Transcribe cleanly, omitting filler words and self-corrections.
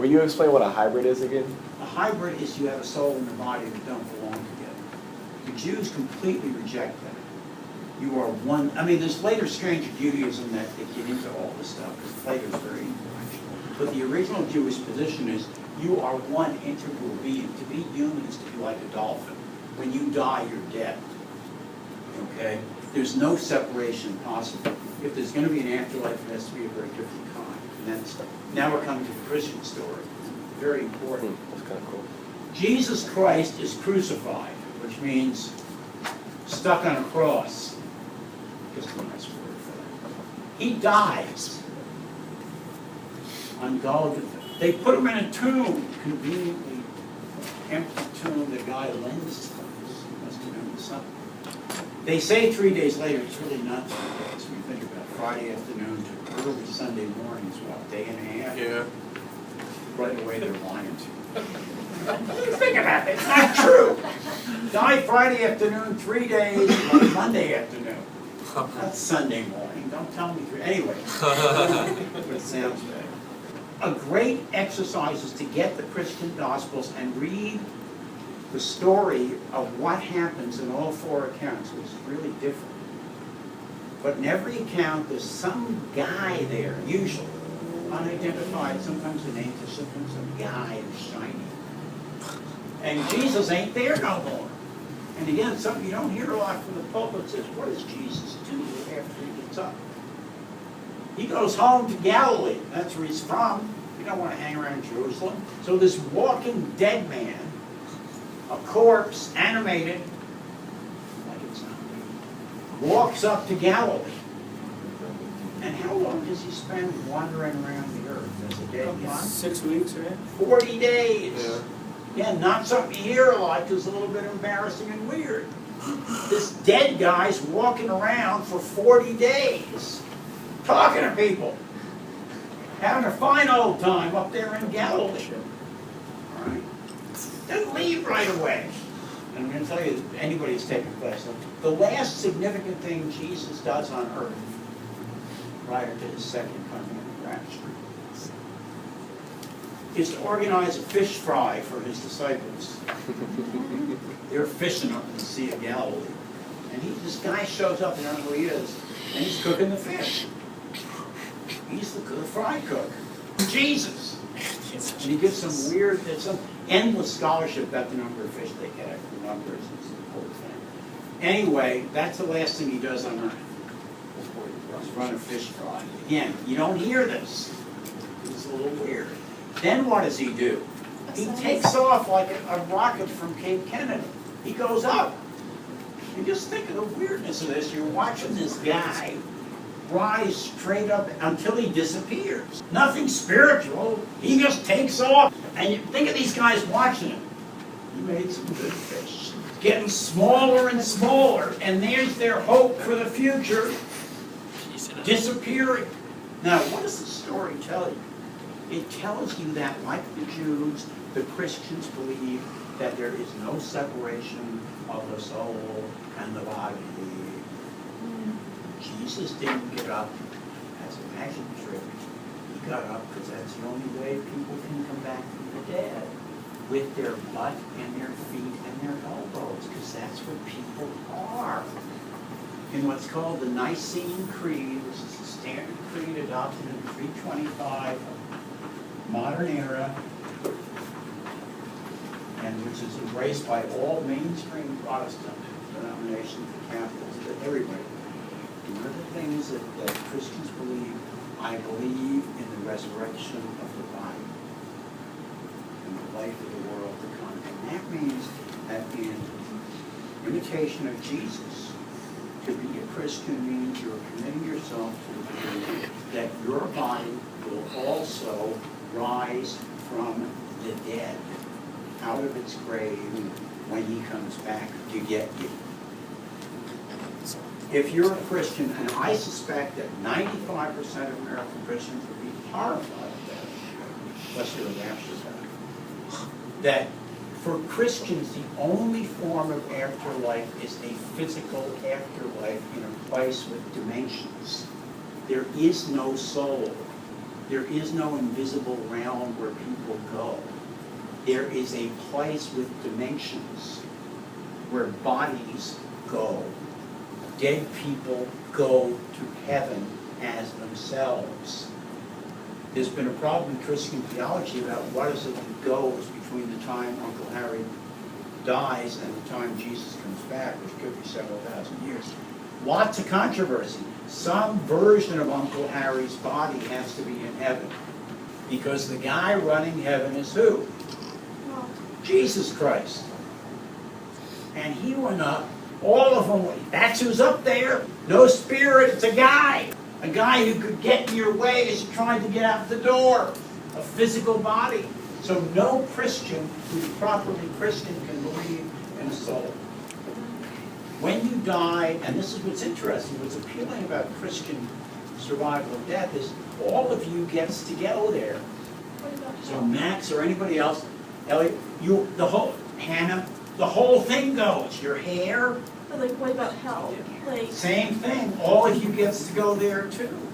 Will you explain what a hybrid is again? A hybrid is you have a soul and a body that don't belong together. The Jews completely reject that. You are one. I mean, there's later strange Judaism that they get into all this stuff because Plato's very influential. But the original Jewish position is you are one integral being. To be human is to be like a dolphin. When you die, you're dead. Okay? There's no separation possible. If there's going to be an afterlife, it has to be a very different kind. And that's, now we're coming to the Christian story. Very important. That's kind of cool. Jesus Christ is crucified, which means stuck on a cross. Just a nice word for that. He dies on Golgotha. They put him in a tomb, conveniently empty tomb. The guy lends to us. He must have known something. They say 3 days later, it's really not 3 days. When you think about Friday afternoon to early Sunday morning is what, day and a half? Yeah. Right away they're lying to you. Think about it, it's not true. Die Friday afternoon, 3 days, like Monday afternoon. That's Sunday morning, don't tell me three. Anyway, but it sounds better. A great exercise is to get the Christian Gospels and read the story of what happens in all four accounts, which is really different. But in every account, there's some guy there, usually, unidentified, sometimes the names are sometimes some guy who's shiny. And Jesus ain't there no more. And again, something you don't hear a lot from the pulpit says, what does Jesus do after he gets up? He goes home to Galilee. That's where he's from. You don't want to hang around Jerusalem. So this walking dead man, a corpse, animated, like it's not me, walks up to Galilee. And how long does he spend wandering around the earth as a dead man? 6 weeks, right? 40 days. Yeah. Yeah, not something you hear a lot because it's a little bit embarrassing and weird. This dead guy's walking around for 40 days, talking to people, having a fine old time up there in Galilee. All right? Doesn't leave right away. And I'm going to tell you, anybody who's taken class, the last significant thing Jesus does on earth prior to his second coming in the rapture is to organize a fish fry for his disciples. They're fishing up in the Sea of Galilee. And this guy shows up, I don't know who he is, and he's cooking the fish. He's the fry cook. Jesus. And he gives some weird, there's some endless scholarship about the number of fish they catch, the numbers, and the whole thing. Anyway, that's the last thing he does on earth. Is run a fish fry. Again, you don't hear this. It's a little weird. Then what does he do? He takes off like a rocket from Cape Kennedy. He goes up. And just think of the weirdness of this. You're watching this guy rise straight up until he disappears. Nothing spiritual. He just takes off. And you think of these guys watching him. He made some good fish. Getting smaller and smaller. And there's their hope for the future. Disappearing. Now, what does the story tell you? It tells you that, like the Jews, the Christians believe that there is no separation of the soul and the body. Jesus didn't get up as a magic trick. He got up because that's the only way people can come back from the dead, with their butt and their feet and their elbows, because that's what people are. In what's called the Nicene Creed, which is the standard creed adopted in 325 modern era, and which is embraced by all mainstream Protestant denominations, the Catholics, everybody. One of the things that Christians believe, I believe in the resurrection of the body, in the life of the world to come. And that means that in imitation of Jesus, to be a Christian means you're committing yourself to the belief that your body will also rise from the dead, out of its grave, when he comes back to get you. If you're a Christian, and I suspect that 95% of American Christians would be horrified at that, unless you're a rapture guy, that for Christians, the only form of afterlife is a physical afterlife in a place with dimensions. There is no soul. There is no invisible realm where people will go. There is a place with dimensions where bodies go. Dead people go to heaven as themselves. There's been a problem in Christian theology about what is it that goes between the time Uncle Harry dies and the time Jesus comes back, which could be several thousand years. Lots of controversy. Some version of Uncle Harry's body has to be in heaven, because the guy running heaven is who? Jesus Christ. And he went up, all of them, that's who's up there. No spirit, it's a guy. A guy who could get in your way as you're trying to get out the door. A physical body. So no Christian who's properly Christian can believe in a soul. When you die, and this is what's interesting, what's appealing about Christian survival of death is all of you gets to go there. So Max or anybody else, Elliot, Hannah, the whole thing goes. Your hair. But like, what about hell? Like, Same thing. All of you gets to go there too.